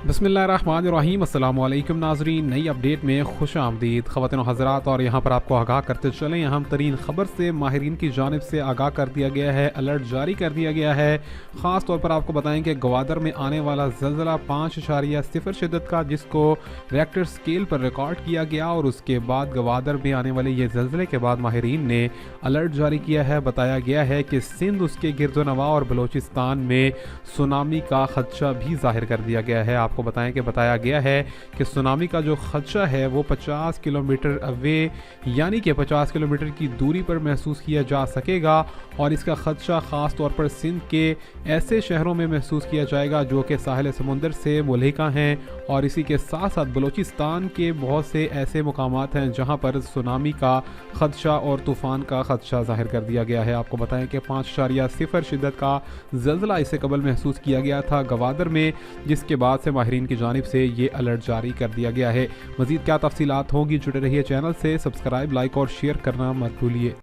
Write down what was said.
बिस्मिल्लाहिर्रहमानिर्रहीम। अस्सलाम वालेकुम नाजरीन, नई अपडेट में खुश आमदीद ख़वातीन और हज़रात। और यहाँ पर आपको आगाह करते चलें, अहम तरीन ख़बर से माहिरीन की जानिब से आगाह कर दिया गया है, अलर्ट जारी कर दिया गया है। ख़ास तौर पर आपको बताएं कि गवादर में आने वाला ज़लज़ला 5.0 शिद्दत का, जिसको रिएक्टर स्केल पर रिकॉर्ड किया गया, और उसके बाद गवादर में आने वाले ये ज़लज़ले के बाद माहिरीन ने अलर्ट जारी किया है। बताया गया है कि सिंध, उसके गिरदोनवा और बलोचिस्तान में सुनामी का खदशा भी ज़ाहिर कर दिया गया है। आपको बताएं कि बताया गया है कि सुनामी का जो खदशा है वो 50 किलोमीटर अवे, यानी कि 50 किलोमीटर की दूरी पर महसूस किया जा सकेगा। और इसका खदशा ख़ास तौर पर सिंध के ऐसे शहरों में महसूस किया जाएगा जो कि साहिल समुंदर से मुल्हिका हैं, और इसी के साथ साथ बलोचिस्तान के बहुत से ऐसे मुकामात हैं जहां पर सुनामी का खदशा और तूफ़ान का खदशा ज़ाहिर कर दिया गया है। आपको बताएं कि 5.0 शिद्दत का ज़लज़ला इससे कबल महसूस किया गया था गवादर में, जिसके बाद से माहिरीन की जानिब से ये अलर्ट जारी कर दिया गया है। मज़ीद क्या तफसीलात होंगी, जुड़े रहिए चैनल से। सब्सक्राइब, लाइक और शेयर करना मत भूलिए।